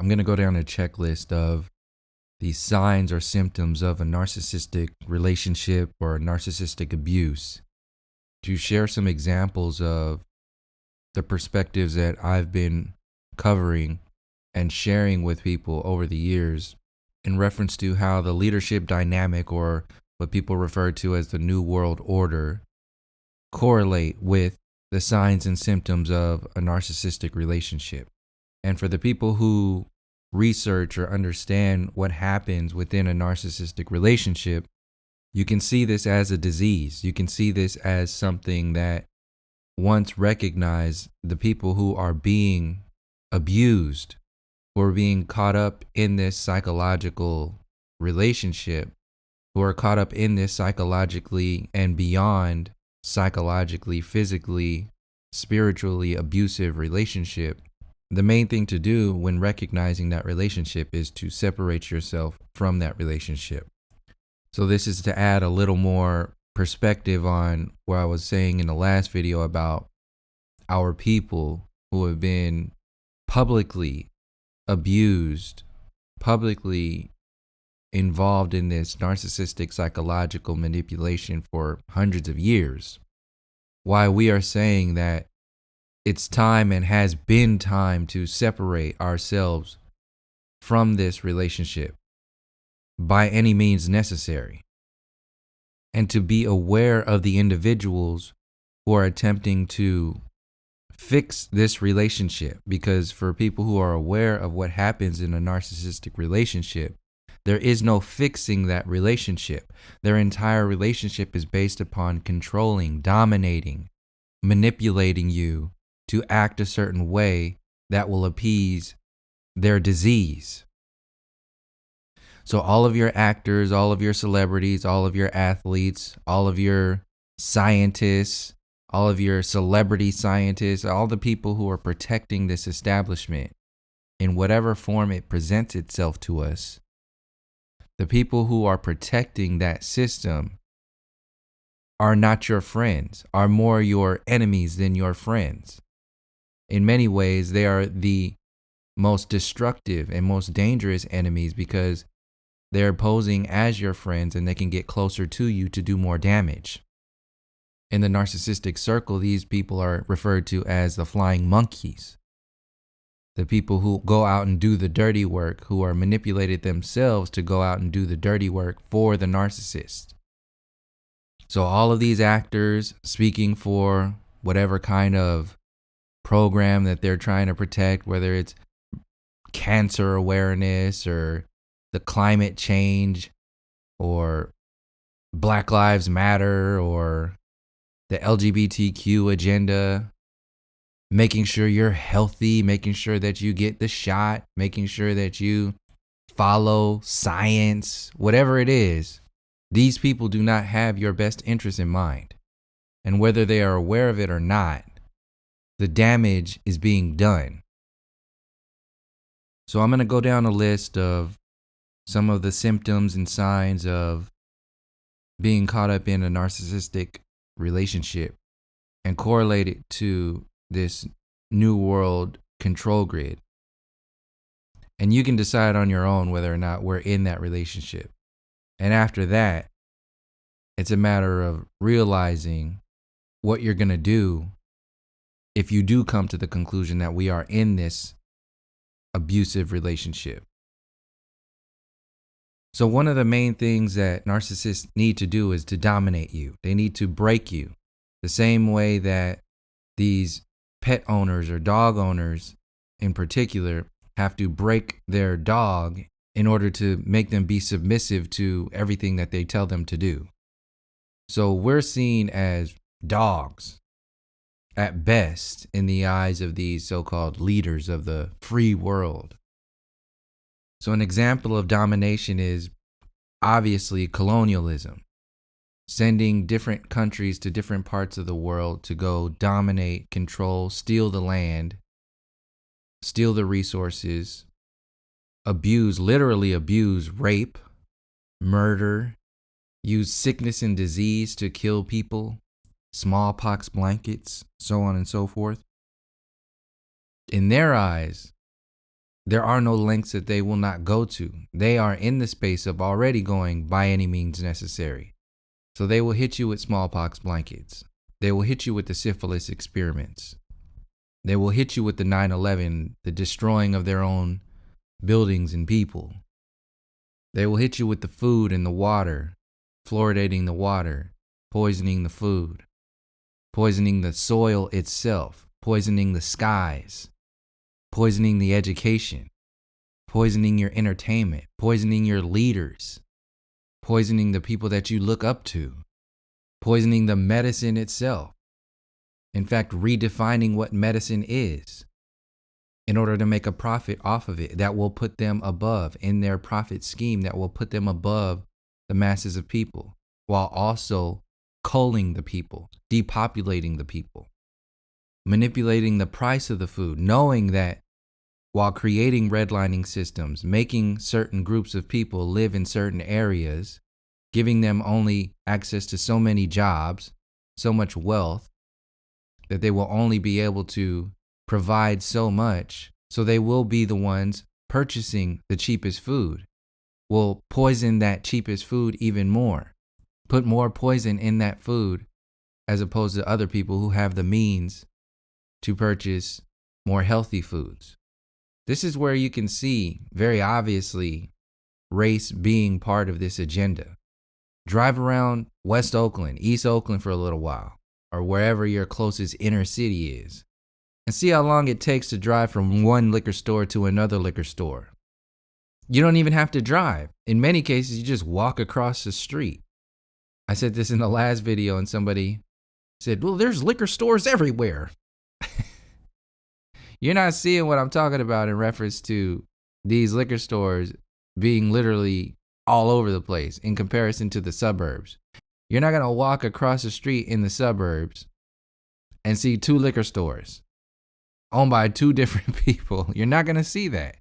I'm going to go down a checklist of the signs or symptoms of a narcissistic relationship or narcissistic abuse to share some examples of the perspectives that I've been covering and sharing with people over the years in reference to how the leadership dynamic, or what people refer to as the New World Order, correlate with the signs and symptoms of a narcissistic relationship. And for the people who research or understand what happens within a narcissistic relationship, you can see this as a disease. You can see this as something that, once recognized, the people who are being abused, who are being caught up in this psychological relationship, who are caught up in this psychologically and beyond psychologically, physically, spiritually abusive relationship, the main thing to do when recognizing that relationship is to separate yourself from that relationship. So this is to add a little more perspective on what I was saying in the last video about our people who have been publicly abused, publicly involved in this narcissistic psychological manipulation for hundreds of years. Why we are saying that it's time and has been time to separate ourselves from this relationship by any means necessary, and to be aware of the individuals who are attempting to fix this relationship. Because for people who are aware of what happens in a narcissistic relationship, there is no fixing that relationship. Their entire relationship is based upon controlling, dominating, manipulating you to act a certain way that will appease their disease. So all of your actors, all of your celebrities, all of your athletes, all of your scientists, all of your celebrity scientists, all the people who are protecting this establishment in whatever form it presents itself to us, the people who are protecting that system are not your friends, are more your enemies than your friends. In many ways, they are the most destructive and most dangerous enemies, because they're posing as your friends and they can get closer to you to do more damage. In the narcissistic circle, these people are referred to as the flying monkeys. The people who go out and do the dirty work, who are manipulated themselves to go out and do the dirty work for the narcissist. So all of these actors speaking for whatever kind of program that they're trying to protect, whether it's cancer awareness or the climate change or Black Lives Matter or the LGBTQ agenda, making sure you're healthy, making sure that you get the shot, making sure that you follow science, whatever it is, these people do not have your best interest in mind. And whether they are aware of it or not, the damage is being done. So I'm going to go down a list of some of the symptoms and signs of being caught up in a narcissistic relationship and correlate it to this new world control grid. And you can decide on your own whether or not we're in that relationship. And after that, it's a matter of realizing what you're going to do if you do come to the conclusion that we are in this abusive relationship. So one of the main things that narcissists need to do is to dominate you. They need to break you. The same way that these pet owners or dog owners in particular have to break their dog in order to make them be submissive to everything that they tell them to do. So we're seen as dogs at best in the eyes of these so-called leaders of the free world. So an example of domination is obviously colonialism, sending different countries to different parts of the world to go dominate, control, steal the land, steal the resources, literally abuse, rape, murder, use sickness and disease to kill people, smallpox blankets, so on and so forth. In their eyes, There are no lengths that they will not go to. They are in the space of already going by any means necessary. So they will hit you with smallpox blankets. They will hit you with the syphilis experiments. They will hit you with the 9/11, the destroying of their own buildings and people. They will hit you with the food and the water, fluoridating the water, poisoning the food, poisoning the soil itself, poisoning the skies, poisoning the education, poisoning your entertainment, poisoning your leaders, poisoning the people that you look up to, poisoning the medicine itself. In fact, redefining what medicine is in order to make a profit off of it that will put them above in their profit scheme, that will put them above the masses of people, while also culling the people, depopulating the people, manipulating the price of the food, knowing that while creating redlining systems, making certain groups of people live in certain areas, giving them only access to so many jobs, so much wealth, that they will only be able to provide so much, so they will be the ones purchasing the cheapest food, will poison that cheapest food even more, put more poison in that food as opposed to other people who have the means to purchase more healthy foods. This is where you can see very obviously race being part of this agenda. Drive around West Oakland, East Oakland for a little while, or wherever your closest inner city is, and see how long it takes to drive from one liquor store to another liquor store. You don't even have to drive. In many cases, you just walk across the street. I said this in the last video, and somebody said, well, there's liquor stores everywhere. You're not seeing what I'm talking about in reference to these liquor stores being literally all over the place in comparison to the suburbs. You're not going to walk across the street in the suburbs and see two liquor stores owned by two different people. You're not going to see that.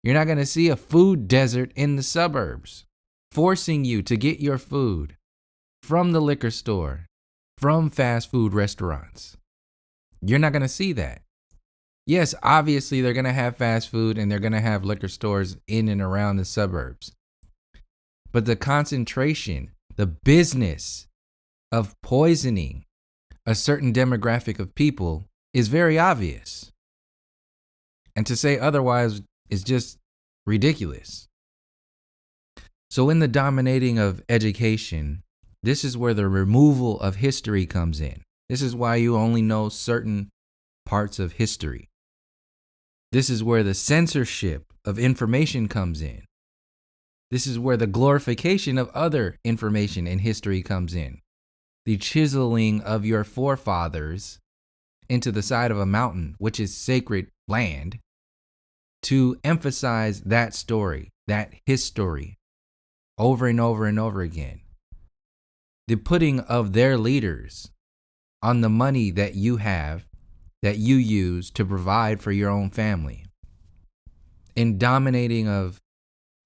You're not going to see a food desert in the suburbs forcing you to get your food from the liquor store, from fast food restaurants. You're not going to see that. Yes, obviously they're going to have fast food and they're going to have liquor stores in and around the suburbs. But the concentration, the business of poisoning a certain demographic of people is very obvious. And to say otherwise is just ridiculous. So in the dominating of education, this is where the removal of history comes in. This is why you only know certain parts of history. This is where the censorship of information comes in. This is where the glorification of other information and history comes in. The chiseling of your forefathers into the side of a mountain, which is sacred land, to emphasize that story, that history, over and over and over again. The putting of their leaders on the money that you have, that you use to provide for your own family. In dominating of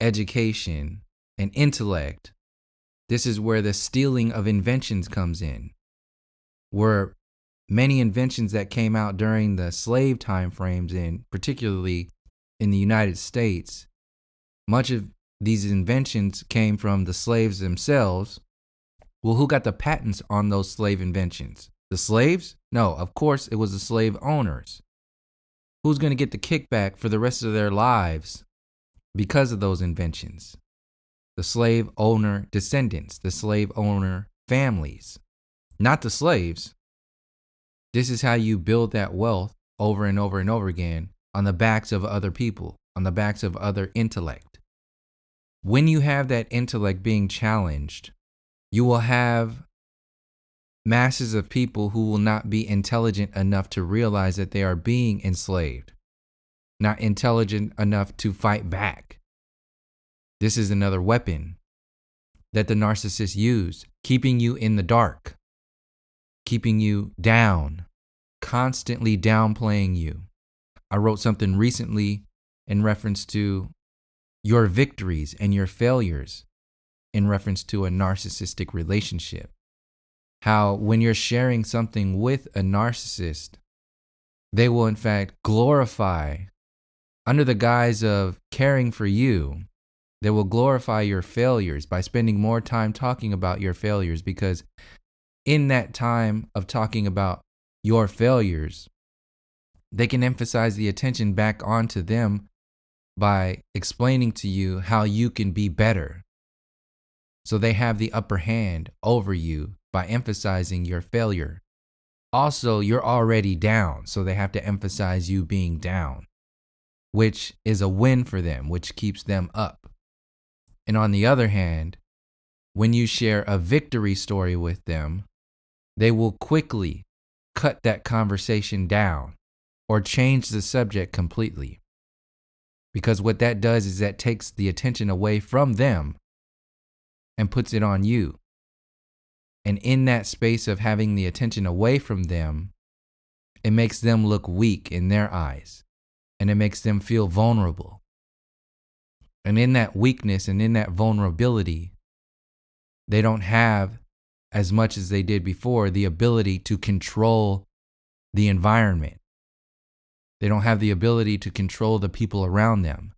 education and intellect, this is where the stealing of inventions comes in, where many inventions that came out during the slave time frames, and particularly in the United States, much of these inventions came from the slaves themselves. Well, who got the patents on those slave inventions? The slaves? No, of course it was the slave owners. Who's going to get the kickback for the rest of their lives because of those inventions? The slave owner descendants, the slave owner families, not the slaves. This is how you build that wealth over and over and over again on the backs of other people, on the backs of other intellect. When you have that intellect being challenged, you will have masses of people who will not be intelligent enough to realize that they are being enslaved, not intelligent enough to fight back. This is another weapon that the narcissists use, keeping you in the dark, keeping you down, constantly downplaying you. I wrote something recently in reference to your victories and your failures in reference to a narcissistic relationship. How when you're sharing something with a narcissist, they will in fact glorify under the guise of caring for you, they will glorify your failures by spending more time talking about your failures, because in that time of talking about your failures, they can emphasize the attention back onto them by explaining to you how you can be better. So they have the upper hand over you by emphasizing your failure. Also, you're already down, so they have to emphasize you being down, which is a win for them, which keeps them up. And on the other hand, when you share a victory story with them, they will quickly cut that conversation down or change the subject completely. Because what that does is that takes the attention away from them and puts it on you. And in that space of having the attention away from them, it makes them look weak in their eyes, and it makes them feel vulnerable. And in that weakness and in that vulnerability, they don't have, as much as they did before, the ability to control the environment. They don't have the ability to control the people around them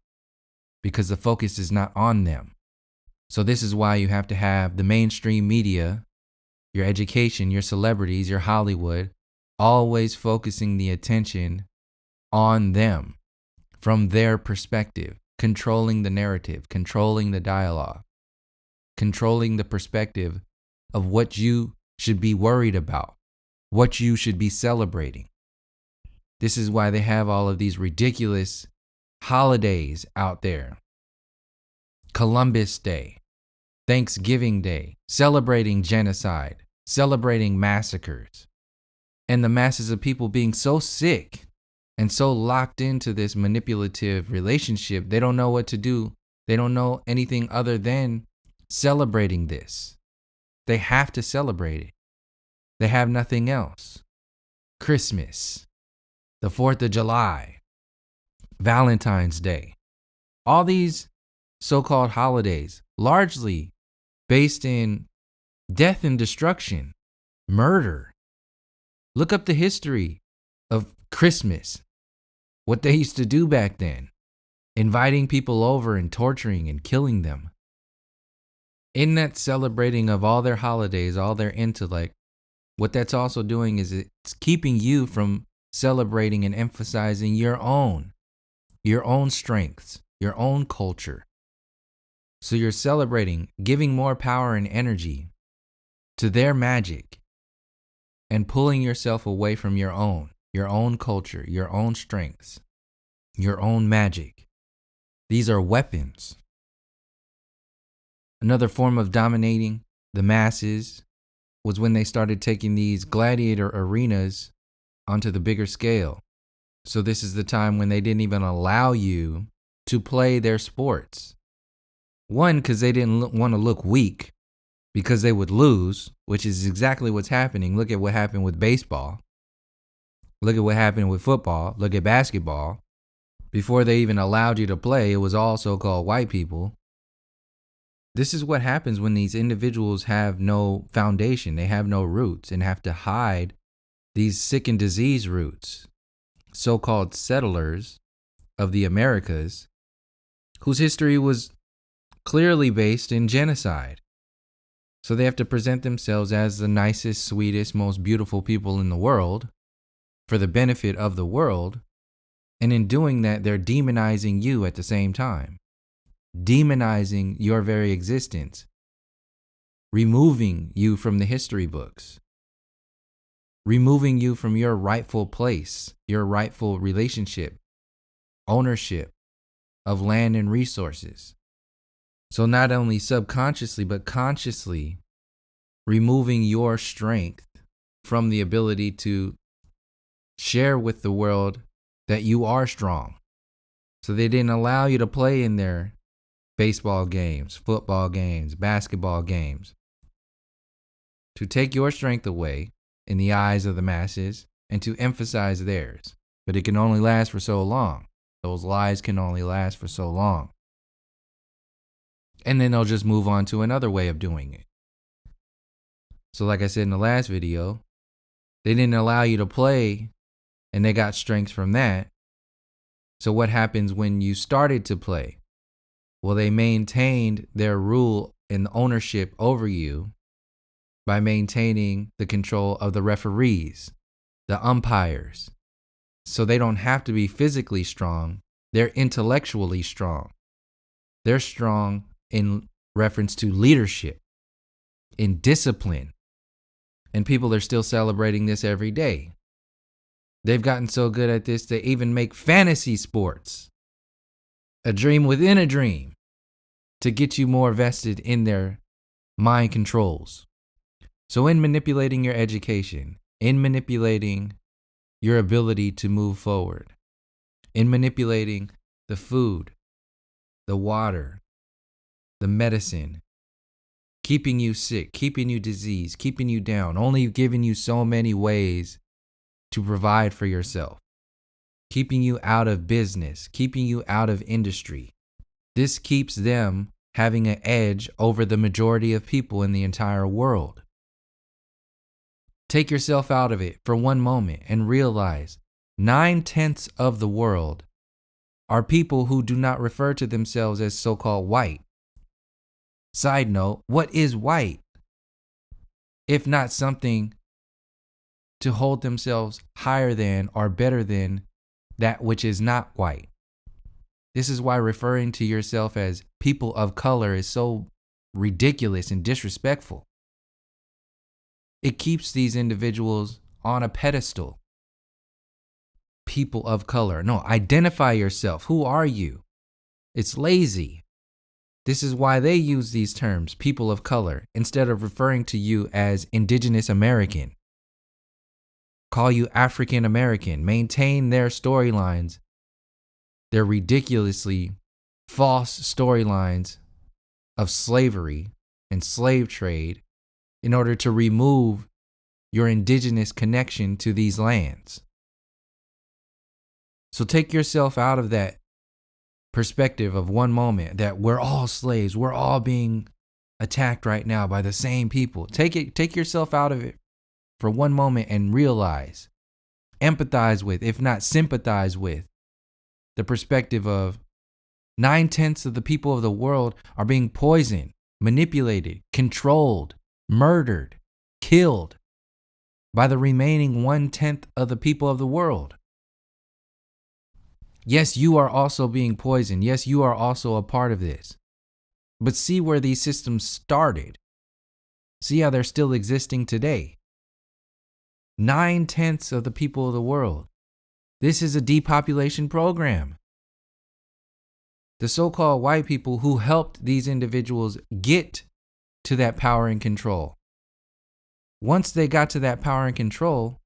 because the focus is not on them. So this is why you have to have the mainstream media, your education, your celebrities, your Hollywood, always focusing the attention on them from their perspective, controlling the narrative, controlling the dialogue, controlling the perspective of what you should be worried about, what you should be celebrating. This is why they have all of these ridiculous holidays out there. Columbus Day, Thanksgiving Day, celebrating genocide, celebrating massacres, and the masses of people being so sick and so locked into this manipulative relationship, they don't know what to do. They don't know anything other than celebrating this. They have to celebrate it. They have nothing else. Christmas, the 4th of July, Valentine's Day, all these so-called holidays, largely based in death and destruction, murder. Look up the history of Christmas, what they used to do back then, inviting people over and torturing and killing them. In that celebrating of all their holidays, all their intellect, what that's also doing is it's keeping you from celebrating and emphasizing your own strengths, your own culture. So you're celebrating, giving more power and energy to their magic and pulling yourself away from your own culture, your own strengths, your own magic. These are weapons. Another form of dominating the masses was when they started taking these gladiator arenas onto the bigger scale. So this is the time when they didn't even allow you to play their sports. One, because they didn't want to look weak because they would lose, which is exactly what's happening. Look at what happened with baseball. Look at what happened with football. Look at basketball. Before they even allowed you to play, it was all so-called white people. This is what happens when these individuals have no foundation. They have no roots and have to hide these sick and disease roots. So-called settlers of the Americas, whose history was clearly based in genocide. So they have to present themselves as the nicest, sweetest, most beautiful people in the world for the benefit of the world. And in doing that, they're demonizing you at the same time. Demonizing your very existence. Removing you from the history books. Removing you from your rightful place, your rightful relationship, ownership of land and resources. So not only subconsciously, but consciously removing your strength from the ability to share with the world that you are strong. So they didn't allow you to play in their baseball games, football games, basketball games. To take your strength away in the eyes of the masses and to emphasize theirs. But it can only last for so long. Those lies can only last for so long. And then they'll just move on to another way of doing it. So like I said in the last video, they didn't allow you to play and they got strength from that. So what happens when you started to play? Well, they maintained their rule and ownership over you by maintaining the control of the referees, the umpires. So they don't have to be physically strong. They're intellectually strong. They're strong in reference to leadership, in discipline. And people are still celebrating this every day. They've gotten so good at this, they even make fantasy sports, a dream within a dream, to get you more vested in their mind controls. So in manipulating your education, in manipulating your ability to move forward, in manipulating the food, the water, the medicine, keeping you sick, keeping you diseased, keeping you down, only giving you so many ways to provide for yourself, keeping you out of business, keeping you out of industry. This keeps them having an edge over the majority of people in the entire world. Take yourself out of it for one moment and realize 9/10 of the world are people who do not refer to themselves as so-called white. Side note, what is white? If not something to hold themselves higher than or better than that which is not white. This is why referring to yourself as people of color is so ridiculous and disrespectful. It keeps these individuals on a pedestal. People of color. No, identify yourself. Who are you? It's lazy. This is why they use these terms, people of color, instead of referring to you as indigenous American. Call you African American. Maintain their storylines, their ridiculously false storylines of slavery and slave trade in order to remove your indigenous connection to these lands. So take yourself out of that perspective of one moment that we're all slaves, we're all being attacked right now by the same people. Take yourself out of it for one moment and realize, empathize with, if not sympathize with, the perspective of 9/10 of the people of the world are being poisoned, manipulated, controlled, murdered, killed by the remaining 1/10 of the people of the world. Yes, you are also being poisoned. Yes, you are also a part of this. But see where these systems started. See how they're still existing today. 9/10 of the people of the world. This is a depopulation program. The so-called white people who helped these individuals get to that power and control. Once they got to that power and control,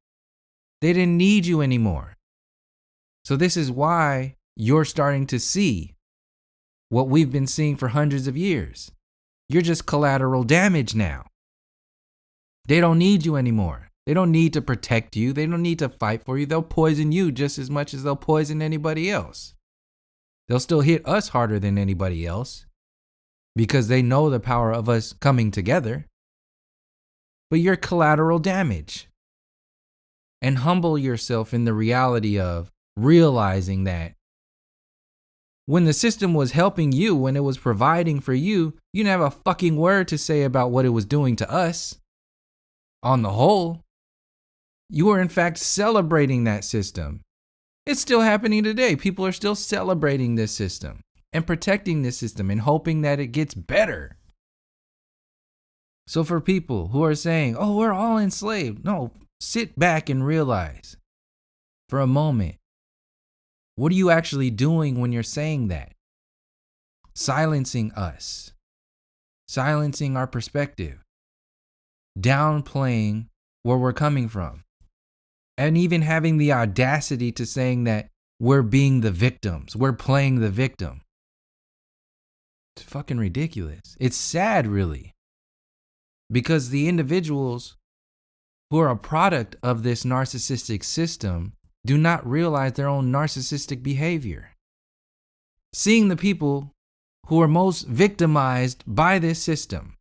they didn't need you anymore. So this is why you're starting to see what we've been seeing for hundreds of years. You're just collateral damage now. They don't need you anymore. They don't need to protect you. They don't need to fight for you. They'll poison you just as much as they'll poison anybody else. They'll still hit us harder than anybody else because they know the power of us coming together. But you're collateral damage. And humble yourself in the reality of realizing that when the system was helping you, when it was providing for you, you didn't have a fucking word to say about what it was doing to us. On the whole, you were in fact celebrating that system. It's still happening today. People are still celebrating this system and protecting this system and hoping that it gets better. So for people who are saying, oh, we're all enslaved. No, sit back and realize for a moment, what are you actually doing when you're saying that? Silencing us, silencing our perspective, downplaying where we're coming from, and even having the audacity to saying that we're being the victims, we're playing the victim. It's fucking ridiculous. It's sad, really, because the individuals who are a product of this narcissistic system do not realize their own narcissistic behavior. Seeing the people who are most victimized by this system,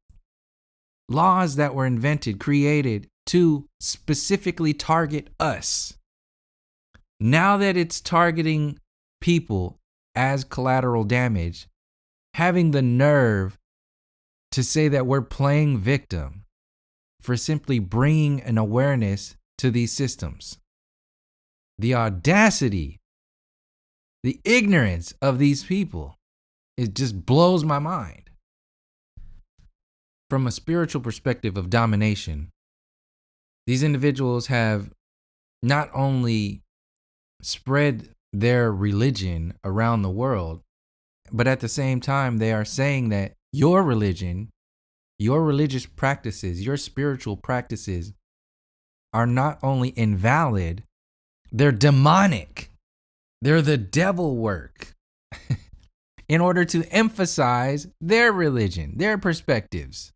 laws that were invented, created to specifically target us. Now that it's targeting people as collateral damage, having the nerve to say that we're playing victim for simply bringing an awareness to these systems. The audacity, the ignorance of these people, it just blows my mind. From a spiritual perspective of domination, these individuals have not only spread their religion around the world, but at the same time, they are saying that your religion, your religious practices, your spiritual practices are not only invalid, they're demonic. They're the devil work in order to emphasize their religion, their perspectives.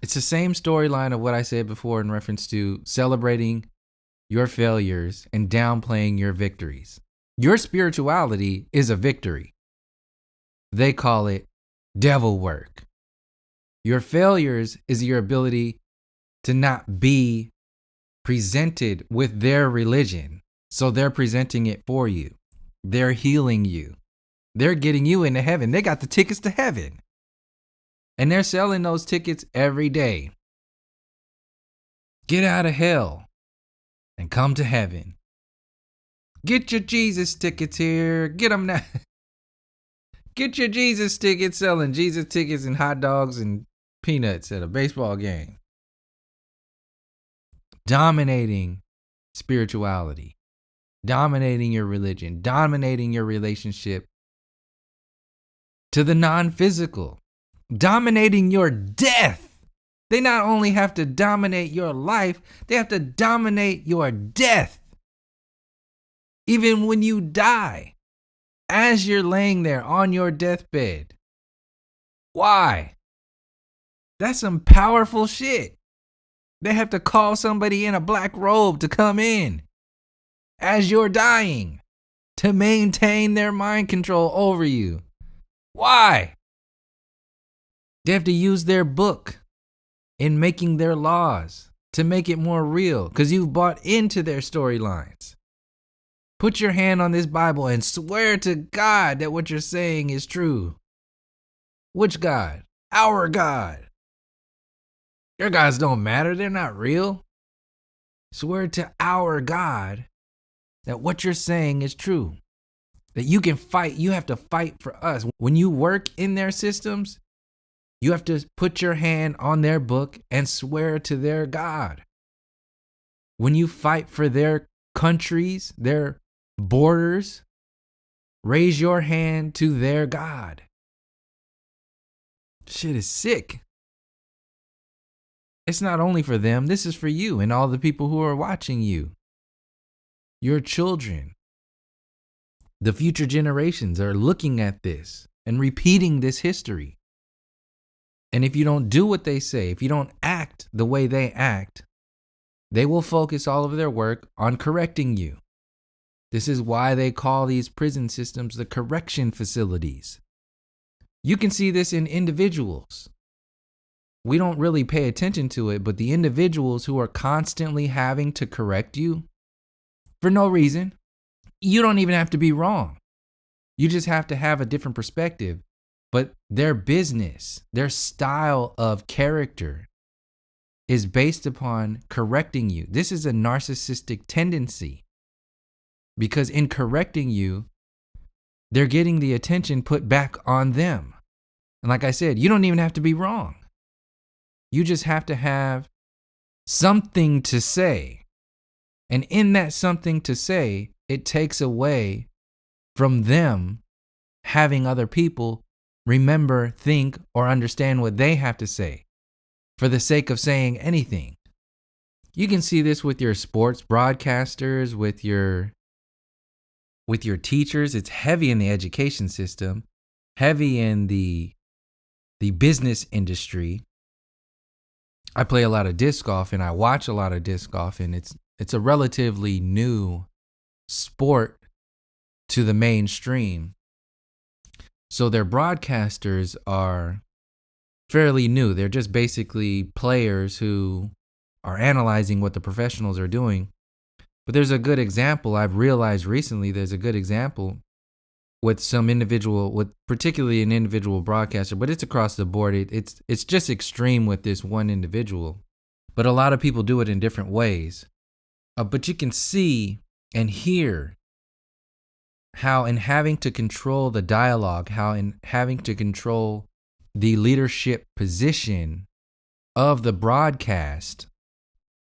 It's the same storyline of what I said before in reference to celebrating your failures and downplaying your victories. Your spirituality is a victory. They call it devil work. Your failures is your ability to not be presented with their religion. So they're presenting it for you. They're healing you. They're getting you into heaven. They got the tickets to heaven. And they're selling those tickets every day. Get out of hell and come to heaven. Get your Jesus tickets here. Get them now. Get your Jesus tickets, selling Jesus tickets and hot dogs and peanuts at a baseball game. Dominating spirituality. Dominating your religion. Dominating your relationship to the non-physical. Dominating your death. They not only have to dominate your life, they have to dominate your death. Even when you die, as you're laying there on your deathbed. Why? That's some powerful shit. They have to call somebody in a black robe to come in as you're dying to maintain their mind control over you. Why? They have to use their book in making their laws to make it more real because you've bought into their storylines. Put your hand on this Bible and swear to God that what you're saying is true. Which God? Our God. Your gods don't matter. They're not real. Swear to our God that what you're saying is true. That you can fight. You have to fight for us. When you work in their systems, you have to put your hand on their book and swear to their God. When you fight for their countries, their borders, raise your hand to their God. Shit is sick. It's not only for them. This is for you and all the people who are watching you. Your children. The future generations are looking at this and repeating this history. And if you don't do what they say, if you don't act the way they act, they will focus all of their work on correcting you. This is why they call these prison systems the correction facilities. You can see this in individuals. We don't really pay attention to it, but the individuals who are constantly having to correct you for no reason, you don't even have to be wrong. You just have to have a different perspective. But their business, their style of character is based upon correcting you. This is a narcissistic tendency because in correcting you, they're getting the attention put back on them. And like I said, you don't even have to be wrong. You just have to have something to say. And in that something to say, it takes away from them having other people remember, think, or understand what they have to say for the sake of saying anything. You can see this with your sports broadcasters, with your teachers. It's heavy in the education system, heavy in the business industry. I play a lot of disc golf and I watch a lot of disc golf, and it's a relatively new sport to the mainstream. So their broadcasters are fairly new. They're just basically players who are analyzing what the professionals are doing. But there's a good example I've realized recently. There's a good example with some individual, with particularly an individual broadcaster, but it's across the board. It's just extreme with this one individual. But a lot of people do it in different ways. But you can see and hear how in having to control the dialogue, how in having to control the leadership position of the broadcast,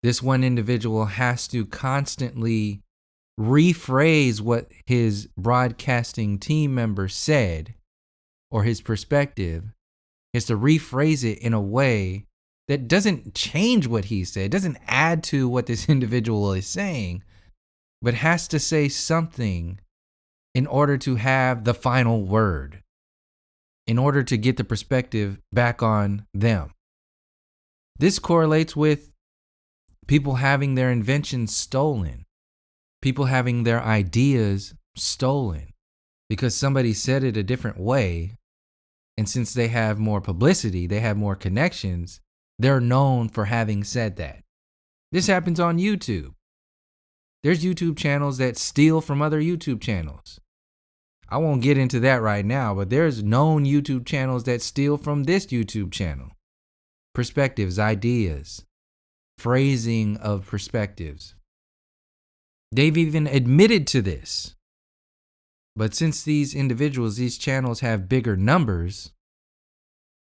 this one individual has to constantly rephrase what his broadcasting team member said, or his perspective. He has to rephrase it in a way that doesn't change what he said, doesn't add to what this individual is saying, but has to say something in order to have the final word, in order to get the perspective back on them. This correlates with people having their inventions stolen, people having their ideas stolen because somebody said it a different way. And since they have more publicity, they have more connections, they're known for having said that. This happens on YouTube. There's YouTube channels that steal from other YouTube channels. I won't get into that right now, but there's known YouTube channels that steal from this YouTube channel. Perspectives, ideas, phrasing of perspectives. They've even admitted to this. But since these individuals, these channels have bigger numbers,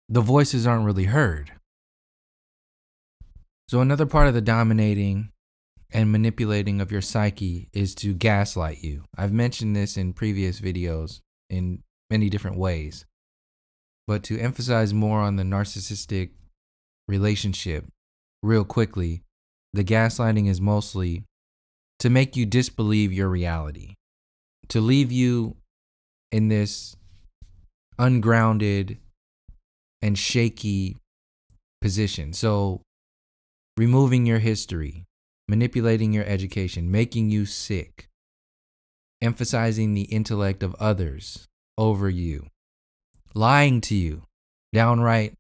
the voices aren't really heard. So another part of the dominating and manipulating of your psyche is to gaslight you. I've mentioned this in previous videos in many different ways. But to emphasize more on the narcissistic relationship, real quickly, the gaslighting is mostly to make you disbelieve your reality, to leave you in this ungrounded and shaky position. So removing your history, manipulating your education, making you sick, emphasizing the intellect of others over you, lying to you, downright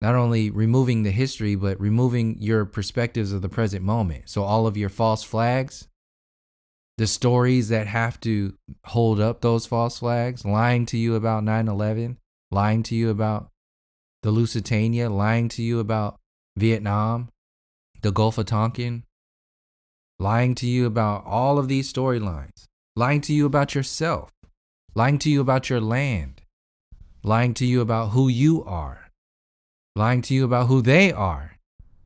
not only removing the history, but removing your perspectives of the present moment. So all of your false flags, the stories that have to hold up those false flags, lying to you about 9/11, lying to you about the Lusitania, lying to you about Vietnam, the Gulf of Tonkin, lying to you about all of these storylines, lying to you about yourself, lying to you about your land, lying to you about who you are, lying to you about who they are,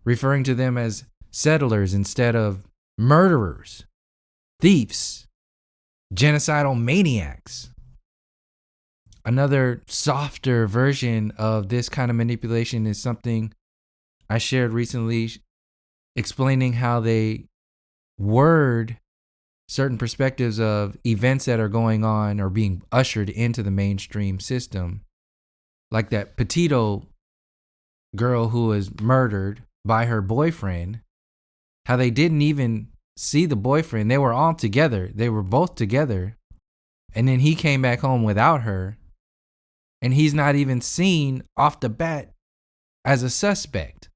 referring to them as settlers instead of murderers, thieves, genocidal maniacs. Another softer version of this kind of manipulation is something I shared recently, explaining how they word certain perspectives of events that are going on or being ushered into the mainstream system. Like that Petito girl who was murdered by her boyfriend, how they didn't even see the boyfriend. They were all together. They were both together. And then he came back home without her. And he's not even seen off the bat as a suspect.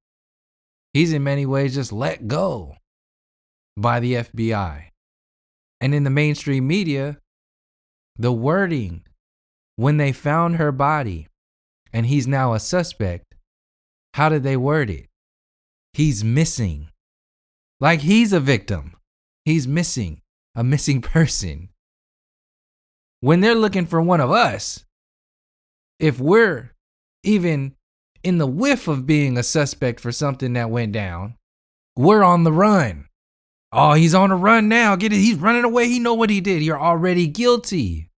He's in many ways just let go by the FBI. And in the mainstream media, the wording, when they found her body and he's now a suspect, how did they word it? He's missing. Like he's a victim. He's missing, a missing person. When they're looking for one of us, if we're even in the whiff of being a suspect for something that went down, we're on the run. Oh, he's on the run now. Get it? He's running away. He know what he did. You're already guilty.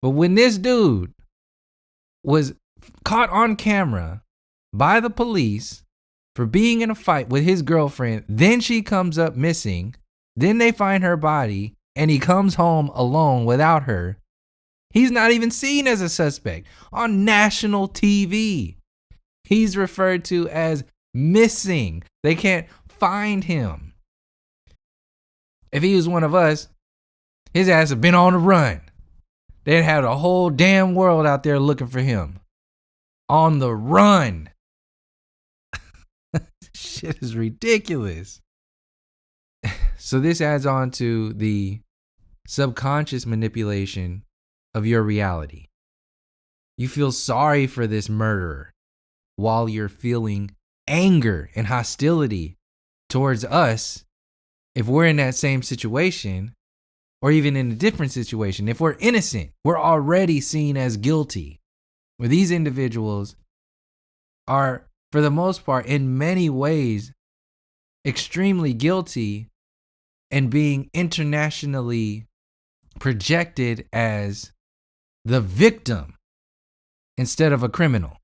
But when this dude was caught on camera by the police for being in a fight with his girlfriend, then she comes up missing, then they find her body, and he comes home alone without her. He's not even seen as a suspect on national TV. He's referred to as missing. They can't find him. If he was one of us, his ass had been on the run. They'd have a whole damn world out there looking for him. On the run. Shit is ridiculous. So this adds on to the subconscious manipulation of your reality. You feel sorry for this murderer while you're feeling anger and hostility towards us if we're in that same situation, or even in a different situation. If we're innocent, we're already seen as guilty. Where these individuals are, for the most part, in many ways, extremely guilty and being internationally projected as the victim instead of a criminal.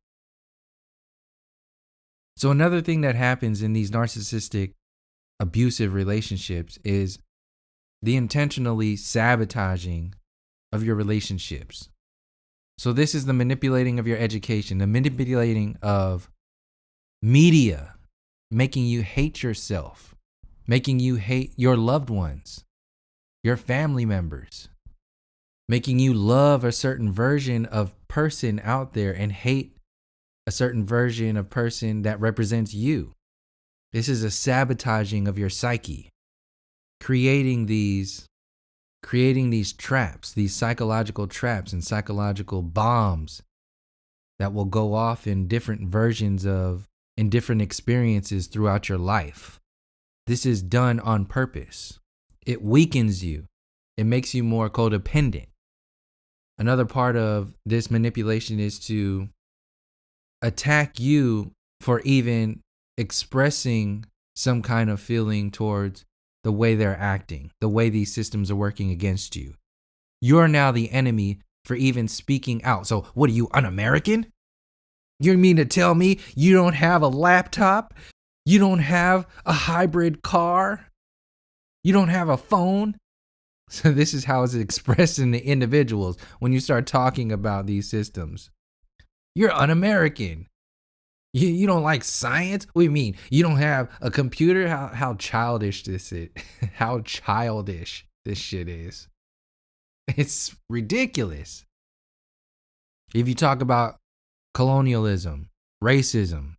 So another thing that happens in these narcissistic abusive relationships is the intentionally sabotaging of your relationships. So this is the manipulating of your education, the manipulating of media, making you hate yourself, making you hate your loved ones, your family members, making you love a certain version of person out there and hate a certain version of person that represents you. This is a sabotaging of your psyche, creating these traps, these psychological traps and psychological bombs that will go off in different in different experiences throughout your life. This is done on purpose. It weakens you. It makes you more codependent. Another part of this manipulation is to attack you for even expressing some kind of feeling towards the way they're acting, the way these systems are working against you. You're now the enemy for even speaking out. So what are you, un-American? You mean to tell me you don't have a laptop? You don't have a hybrid car? You don't have a phone? So this is how it's expressed in the individuals when you start talking about these systems. You're un-American. You don't like science? What do you mean? You don't have a computer? How childish this is. How childish this shit is. It's ridiculous. If you talk about colonialism, racism,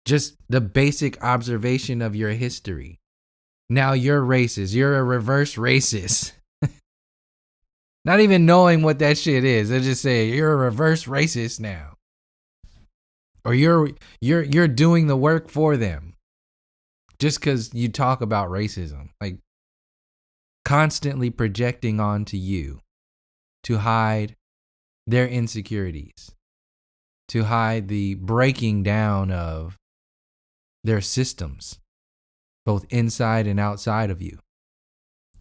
just the basic observation of your history. Now you're racist. You're a reverse racist. Not even knowing what that shit is. They just say you're a reverse racist now. Or you're doing the work for them. Just because you talk about racism. Like constantly projecting onto you to hide their insecurities. To hide the breaking down of their systems. Both inside and outside of you.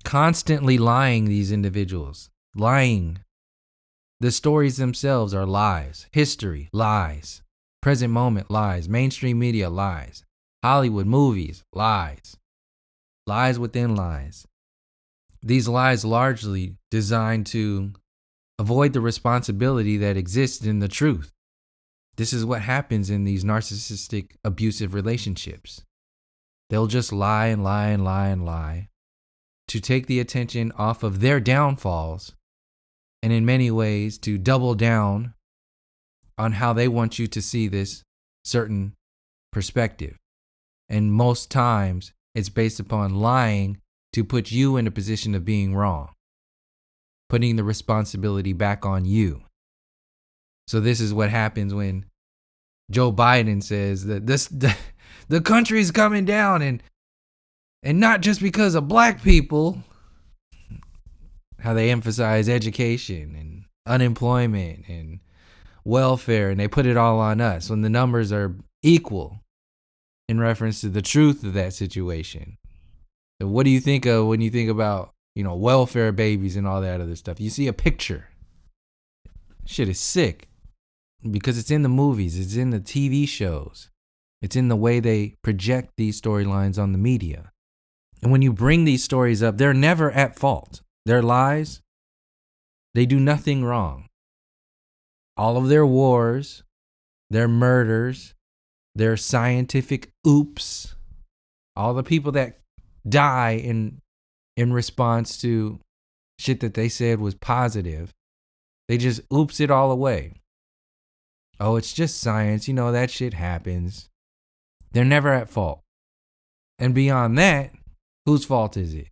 Constantly lying, these individuals. Lying. The stories themselves are lies. History, lies. Present moment, lies. Mainstream media, lies. Hollywood movies, lies. Lies within lies. These lies largely designed to avoid the responsibility that exists in the truth. This is what happens in these narcissistic abusive relationships. They'll just lie and lie and lie and lie to take the attention off of their downfalls and in many ways to double down on how they want you to see this certain perspective. And most times it's based upon lying to put you in a position of being wrong, putting the responsibility back on you. So this is what happens when Joe Biden says that the country's coming down and not just because of black people, how they emphasize education and unemployment and welfare, and they put it all on us when the numbers are equal in reference to the truth of that situation. So what do you think of when you think about, welfare babies and all that other stuff? You see a picture. Shit is sick because it's in the movies, it's in the TV shows, it's in the way they project these storylines on the media. And when you bring these stories up, they're never at fault. Their lies, they do nothing wrong. All of their wars, their murders, their scientific oops, all the people that die in response to shit that they said was positive, they just oops it all away. Oh, it's just science. That shit happens. They're never at fault. And beyond that, Whose fault is it?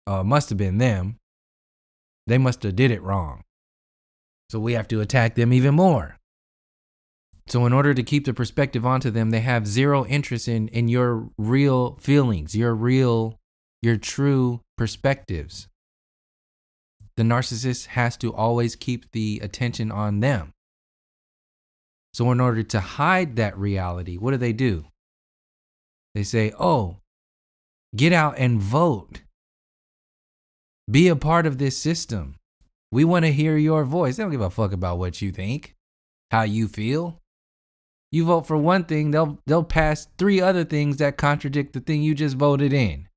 Oh, it must have been them. They must have did it wrong. So we have to attack them even more. So in order to keep the perspective onto them, they have zero interest in your real feelings, your true perspectives. The narcissist has to always keep the attention on them. So in order to hide that reality, what do? They say, oh, get out and vote. Be a part of this system. We want to hear your voice. They don't give a fuck about what you think, how you feel. You vote for one thing, they'll pass 3 other things that contradict the thing you just voted in.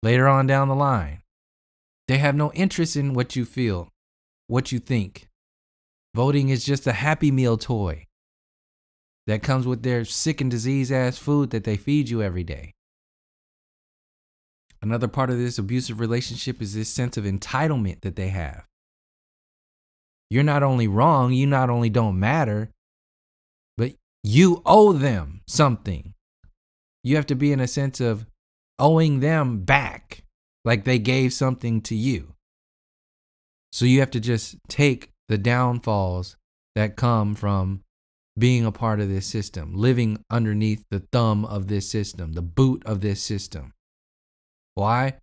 Later on down the line, they have no interest in what you feel, what you think. Voting is just a Happy Meal toy that comes with their sick and disease ass food that they feed you every day. Another part of this abusive relationship is this sense of entitlement that they have. You're not only wrong, you not only don't matter, but you owe them something. You have to be in a sense of owing them back, like they gave something to you. So you have to just take the downfalls that come from being a part of this system, living underneath the thumb of this system, the boot of this system. Why?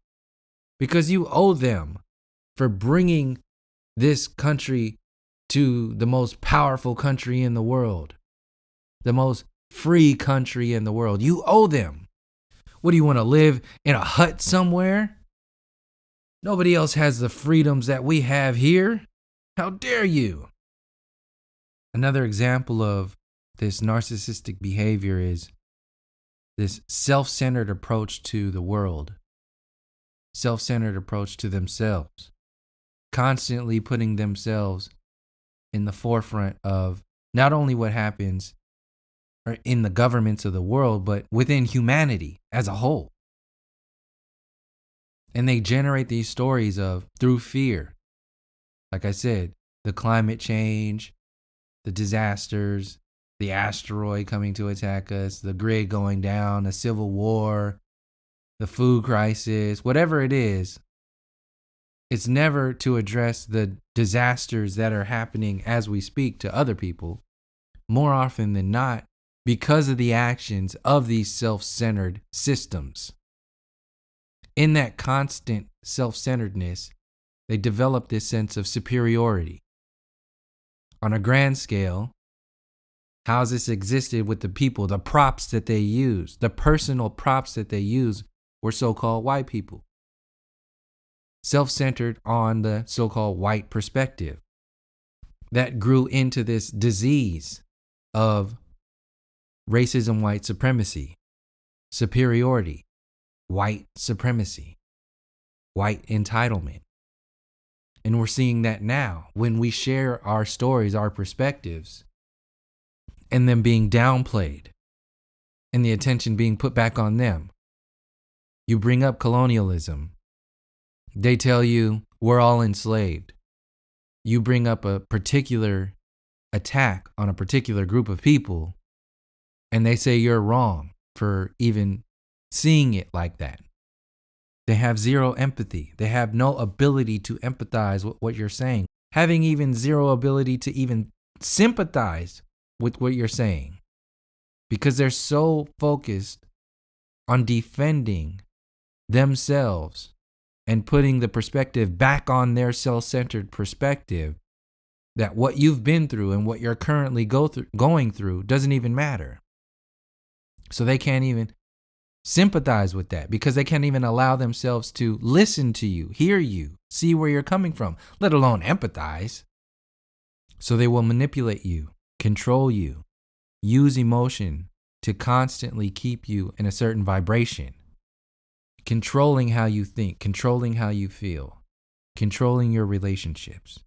Because you owe them for bringing this country to the most powerful country in the world, the most free country in the world. You owe them. What do you want to live in a hut somewhere? Nobody else has the freedoms that we have here. How dare you? Another example of this narcissistic behavior is this self-centered approach to the world, self-centered approach to themselves, constantly putting themselves in the forefront of not only what happens in the governments of the world, but within humanity as a whole. And they generate these stories of through fear. Like I said, the climate change, the disasters, the asteroid coming to attack us, the grid going down, a civil war, the food crisis, whatever it is, it's never to address the disasters that are happening as we speak to other people. More often than not, because of the actions of these self-centered systems. In that constant self-centeredness, they develop this sense of superiority. On a grand scale, how has this existed with the people? The props that they use, the personal props that they use were so-called white people. Self-centered on the so-called white perspective. That grew into this disease of racism, white supremacy, superiority, white supremacy, white entitlement. And we're seeing that now when we share our stories, our perspectives, and them being downplayed and the attention being put back on them. You bring up colonialism. They tell you we're all enslaved. You bring up a particular attack on a particular group of people, and they say you're wrong for even seeing it like that. They have zero empathy. They have no ability to empathize with what you're saying, having even zero ability to even sympathize with what you're saying, because they're so focused on defending themselves and putting the perspective back on their self-centered perspective that what you've been through and what you're currently going through doesn't even matter. So they can't even sympathize with that because they can't even allow themselves to listen to you, hear you, see where you're coming from, let alone empathize. So they will manipulate you, control you, use emotion to constantly keep you in a certain vibration, controlling how you think, controlling how you feel, controlling your relationships,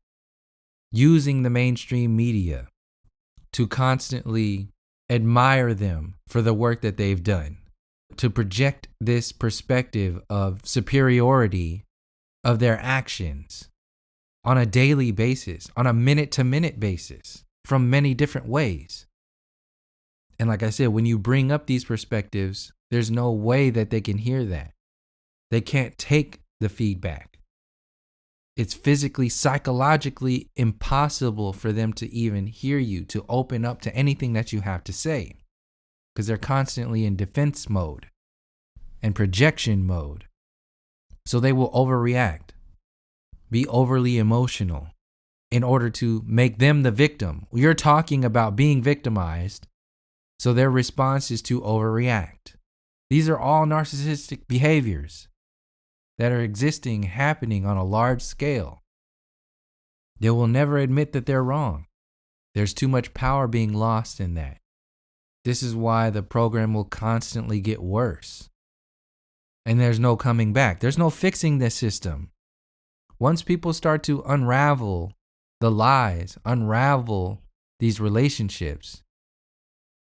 using the mainstream media to constantly admire them for the work that they've done, to project this perspective of superiority of their actions on a daily basis, on a minute-to-minute basis, from many different ways. And like I said, when you bring up these perspectives There's no way that they can hear that. They can't take the feedback. It's physically, psychologically impossible for them to even hear you, to open up to anything that you have to say, because they're constantly in defense mode and projection mode. So they will overreact, be overly emotional in order to make them the victim. You're talking about being victimized, so their response is to overreact. These are all narcissistic behaviors that are happening on a large scale. They will never admit that they're wrong. There's too much power being lost in that. This is why the program will constantly get worse. And there's no coming back. There's no fixing this system. Once people start to unravel the lies, unravel these relationships,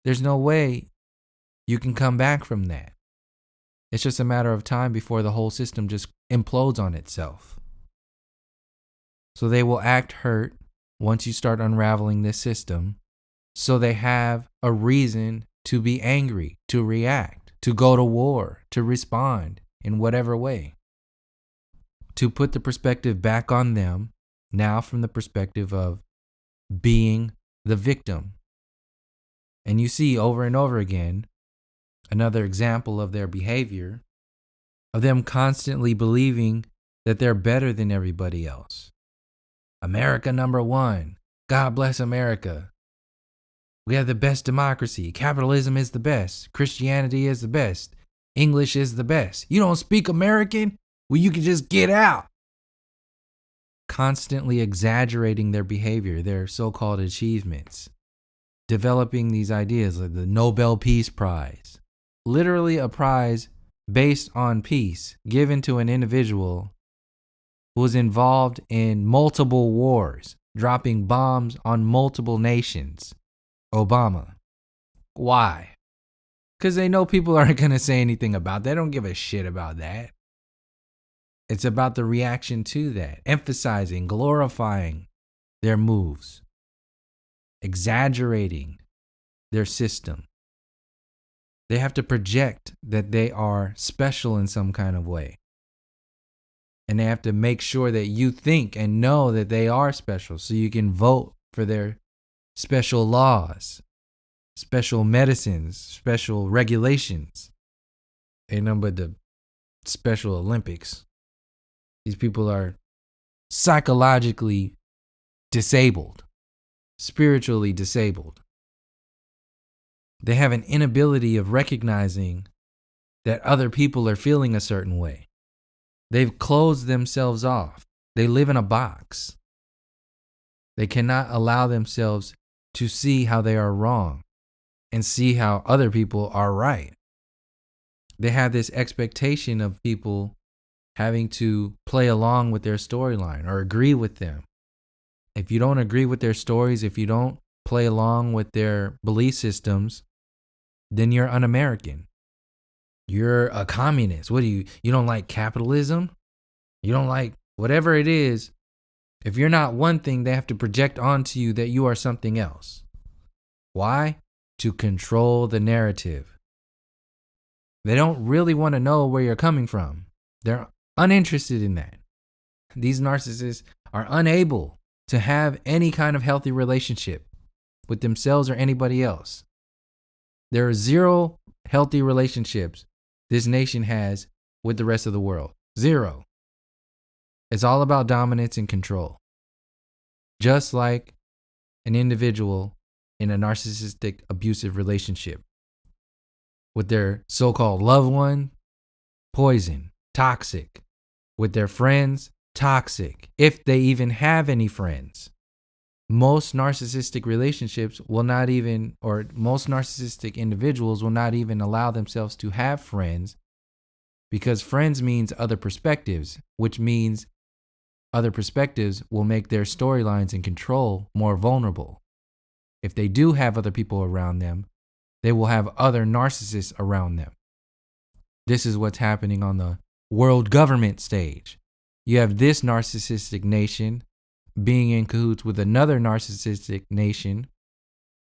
there's no way you can come back from that. It's just a matter of time before the whole system just implodes on itself. So they will act hurt once you start unraveling this system, so they have a reason to be angry, to react, to go to war, to respond in whatever way. To put the perspective back on them, now from the perspective of being the victim. And you see over and over again, another example of their behavior, of them constantly believing that they're better than everybody else. America #1. God bless America. We have the best democracy. Capitalism is the best. Christianity is the best. English is the best. You don't speak American? Well, you can just get out. Constantly exaggerating their behavior, their so-called achievements. Developing these ideas like the Nobel Peace Prize. Literally a prize based on peace given to an individual who was involved in multiple wars, dropping bombs on multiple nations. Obama. Why? Because they know people aren't going to say anything about that. They don't give a shit about that. It's about the reaction to that, emphasizing, glorifying their moves, exaggerating their system. They have to project that they are special in some kind of way. And they have to make sure that you think and know that they are special so you can vote for their special laws, special medicines, special regulations. Ain't nothing but the Special Olympics. These people are psychologically disabled, spiritually disabled. They have an inability of recognizing that other people are feeling a certain way. They've closed themselves off. They live in a box. They cannot allow themselves to see how they are wrong and see how other people are right. They have this expectation of people having to play along with their storyline or agree with them. If you don't agree with their stories, if you don't play along with their belief systems, then you're un-American. You're a communist. What do you don't like capitalism? You don't like whatever it is. If you're not one thing, they have to project onto you that you are something else. Why? To control the narrative. They don't really want to know where you're coming from. They're uninterested in that. These narcissists are unable to have any kind of healthy relationship with themselves or anybody else. There are 0 healthy relationships this nation has with the rest of the world. 0. It's all about dominance and control. Just like an individual in a narcissistic abusive relationship with their so-called loved one, poison, toxic. With their friends, toxic. If they even have any friends. Most narcissistic relationships will not even, or most narcissistic individuals will not even allow themselves to have friends, because friends means other perspectives, which means other perspectives will make their storylines and control more vulnerable. If they do have other people around them, they will have other narcissists around them. This is what's happening on the world government stage. You have this narcissistic nation being in cahoots with another narcissistic nation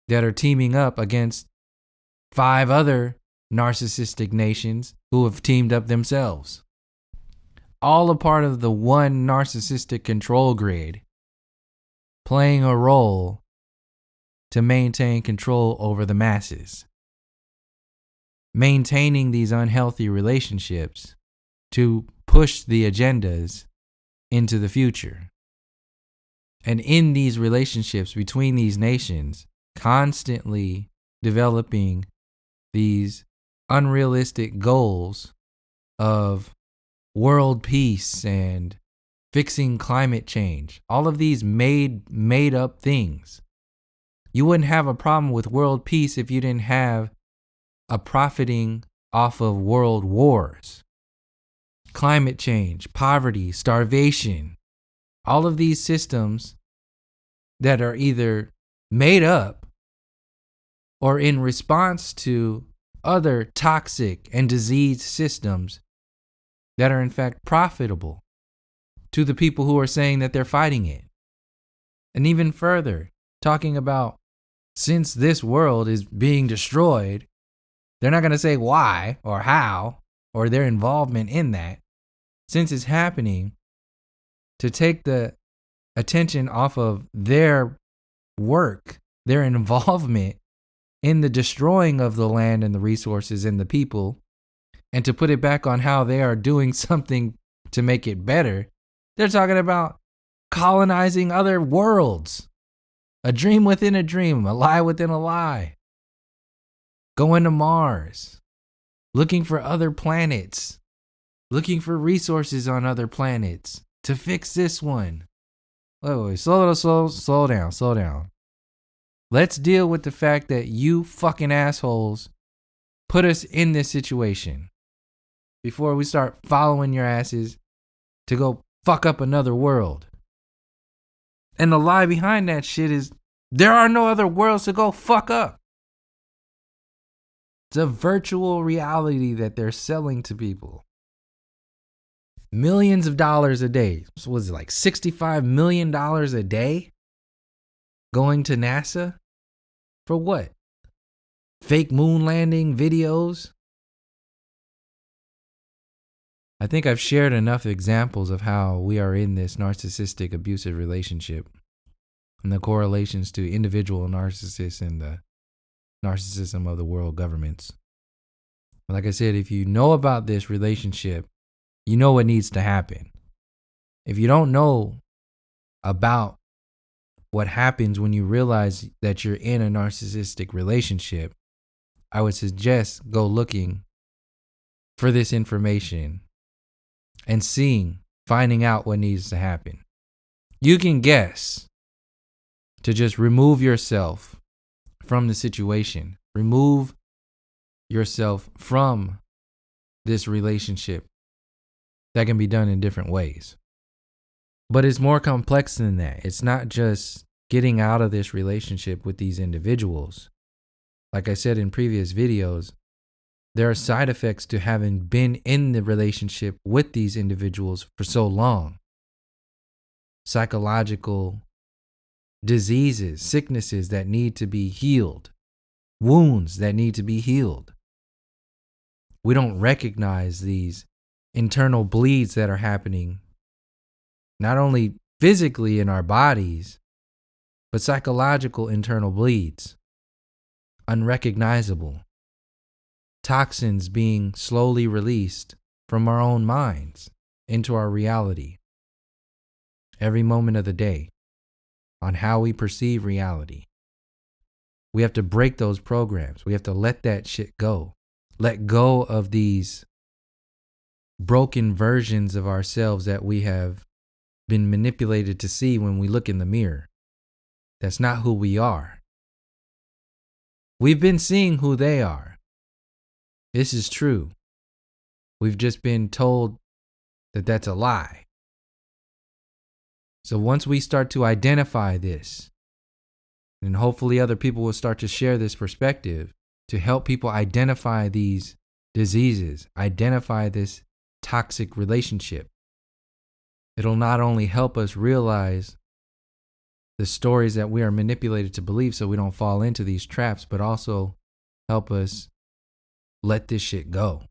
that are teaming up against 5 other narcissistic nations who have teamed up themselves. All a part of the one narcissistic control grid, playing a role to maintain control over the masses. Maintaining these unhealthy relationships to push the agendas into the future. And in these relationships between these nations, constantly developing these unrealistic goals of world peace and fixing climate change. All of these made up things. You wouldn't have a problem with world peace if you didn't have a profiting off of world wars. Climate change, poverty, starvation, all of these systems that are either made up or in response to other toxic and diseased systems that are in fact profitable to the people who are saying that they're fighting it. And even further, talking about since this world is being destroyed, they're not going to say why or how or their involvement in that. Since it's happening, to take the attention off of their work, their involvement in the destroying of the land and the resources and the people, and to put it back on how they are doing something to make it better. They're talking about colonizing other worlds. A dream within a dream, a lie within a lie. Going to Mars, looking for other planets, looking for resources on other planets to fix this one. Wait, slow down. Let's deal with the fact that you fucking assholes put us in this situation before we start following your asses to go fuck up another world. And the lie behind that shit is there are no other worlds to go fuck up. It's a virtual reality that they're selling to people. Millions of dollars a day. So was it like $65 million a day going to NASA? For what? Fake moon landing videos? I think I've shared enough examples of how we are in this narcissistic abusive relationship and the correlations to individual narcissists and the narcissism of the world governments. Like I said, if you know about this relationship, you know what needs to happen. If you don't know about what happens when you realize that you're in a narcissistic relationship, I would suggest go looking for this information and finding out what needs to happen. You can guess to just remove yourself from the situation. Remove yourself from this relationship. That can be done in different ways. But it's more complex than that. It's not just getting out of this relationship with these individuals. Like I said in previous videos, there are side effects to having been in the relationship with these individuals for so long. Psychological diseases, sicknesses that need to be healed, wounds that need to be healed. We don't recognize these internal bleeds that are happening, not only physically in our bodies, but psychological internal bleeds, unrecognizable. Toxins being slowly released from our own minds into our reality every moment of the day on how we perceive reality. We have to break those programs. We have to let that shit go. Let go of these broken versions of ourselves that we have been manipulated to see when we look in the mirror. That's not who we are. We've been seeing who they are. This is true. We've just been told that that's a lie. So once we start to identify this, and hopefully other people will start to share this perspective to help people identify these diseases, identify this toxic relationship. It'll not only help us realize the stories that we are manipulated to believe so we don't fall into these traps, but also help us let this shit go.